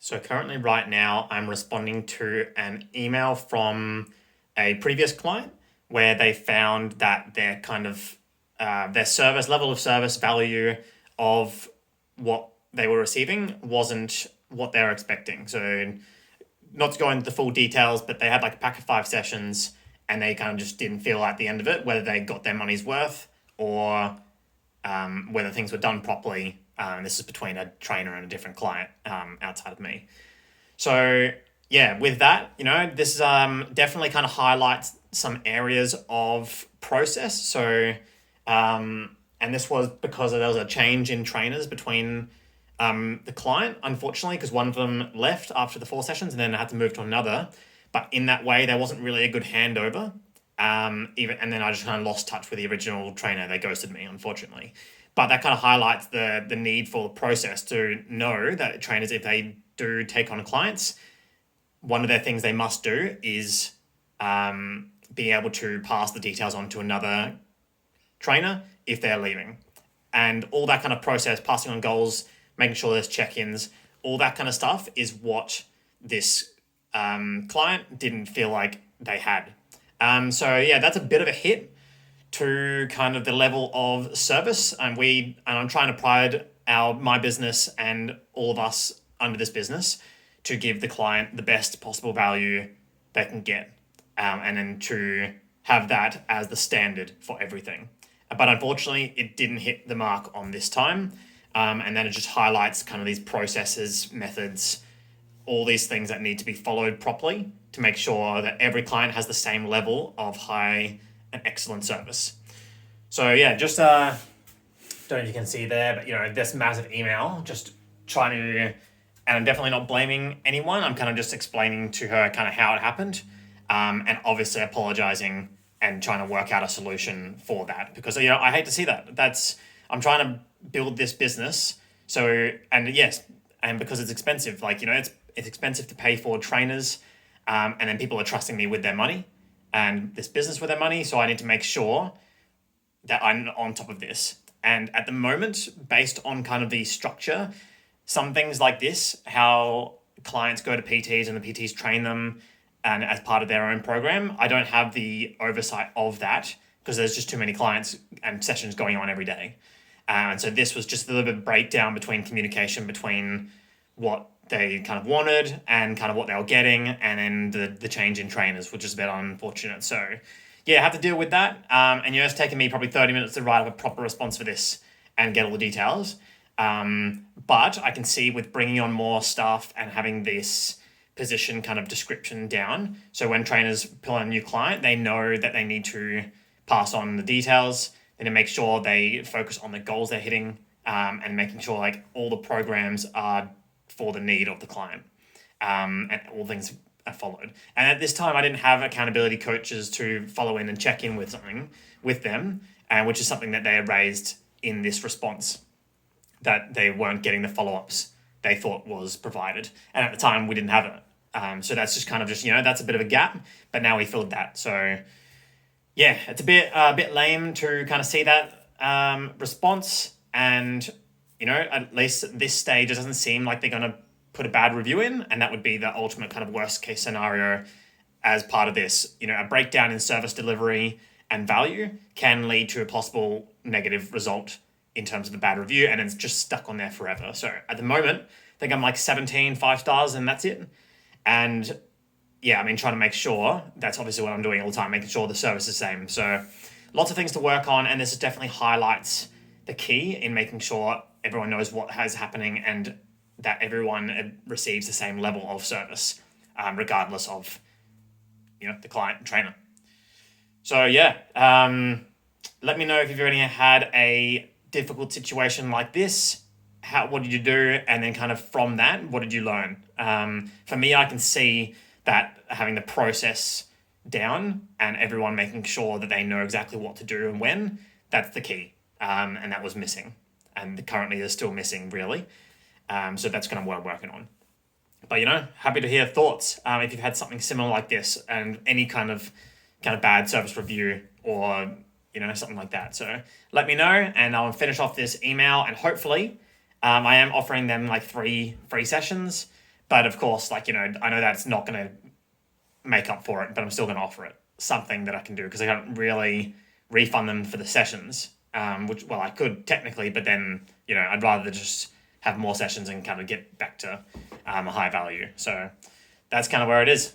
So currently, right now, I'm responding to an email from a previous client where they found that their their service level of service value of what they were receiving wasn't what they were expecting. So not to go into the full details, but they had like a pack of 5 sessions and they kind of just didn't feel at the end of it whether they got their money's worth or whether things were done properly. This is between a trainer and a different client outside of me. So yeah, with that, this definitely kind of highlights some areas of process. And this was because there was a change in trainers between the client, unfortunately, because one of them left after the 4 sessions and then I had to move to another. But in that way, there wasn't really a good handover. And then I just kind of lost touch with the original trainer. They ghosted me, unfortunately. But that kind of highlights the need for the process to know that trainers, if they do take on clients, one of their things they must do is being able to pass the details on to another trainer if they're leaving. And all that kind of process, passing on goals, making sure there's check-ins, all that kind of stuff is what this client didn't feel like they had. So yeah, that's a bit of a hit to kind of the level of service, and I'm trying to pride my business and all of us under this business to give the client the best possible value they can get, and then to have that as the standard for everything. But unfortunately, it didn't hit the mark on this time, and then it just highlights kind of these processes, methods, all these things that need to be followed properly to make sure that every client has the same level of high and excellent service. So yeah, just don't know if you can see there, but this massive email, just trying to, and I'm definitely not blaming anyone. I'm kind of just explaining to her kind of how it happened, and obviously apologizing and trying to work out a solution for that because I hate to see that. I'm trying to build this business, and yes, and because it's expensive, it's expensive to pay for trainers, and then people are trusting me with their money and this business with their money. So I need to make sure that I'm on top of this. And at the moment, based on kind of the structure, some things like this, how clients go to PTs and the PTs train them and as part of their own program, I don't have the oversight of that because there's just too many clients and sessions going on every day. And so this was just a little bit of breakdown between communication between what they kind of wanted and kind of what they were getting, and then the change in trainers, which is a bit unfortunate. So yeah, I have to deal with that. And it's taken me probably 30 minutes to write up a proper response for this and get all the details. But I can see with bringing on more staff and having this position kind of description down, so when trainers pull on a new client, they know that they need to pass on the details and to make sure they focus on the goals they're hitting, and making sure like all the programs are for the need of the client, and all things are followed. And at this time, I didn't have accountability coaches to follow in and check in with something with them, which is something that they had raised in this response, that they weren't getting the follow-ups they thought was provided. And at the time, we didn't have it. So that's just kind of that's a bit of a gap, but now we filled that. So yeah, it's a bit lame to kind of see that response, and at least at this stage, it doesn't seem like they're going to put a bad review in, and that would be the ultimate kind of worst case scenario as part of this. A breakdown in service delivery and value can lead to a possible negative result in terms of the bad review, and it's just stuck on there forever. So at the moment, I think I'm like 17 5-stars, and that's it. And yeah, trying to make sure, that's obviously what I'm doing all the time, making sure the service is the same. So lots of things to work on, and this definitely highlights the key in making sure everyone knows what is happening and that everyone receives the same level of service, regardless of the client and trainer. So yeah, let me know if you've already had a difficult situation like this. What did you do? And then kind of from that, what did you learn? For me, I can see that having the process down and everyone making sure that they know exactly what to do and when, that's the key. And that was missing. And currently is still missing, really. So that's kind of what I'm working on. But, happy to hear thoughts if you've had something similar like this and any kind of bad service review or, something like that. So let me know, and I'll finish off this email, and hopefully I am offering them like 3 free sessions, But of course, like, I know that's not going to make up for it, but I'm still going to offer it something that I can do because I can't really refund them for the sessions. Which, well, I could technically, but then, I'd rather just have more sessions and kind of get back to a high value. So that's kind of where it is.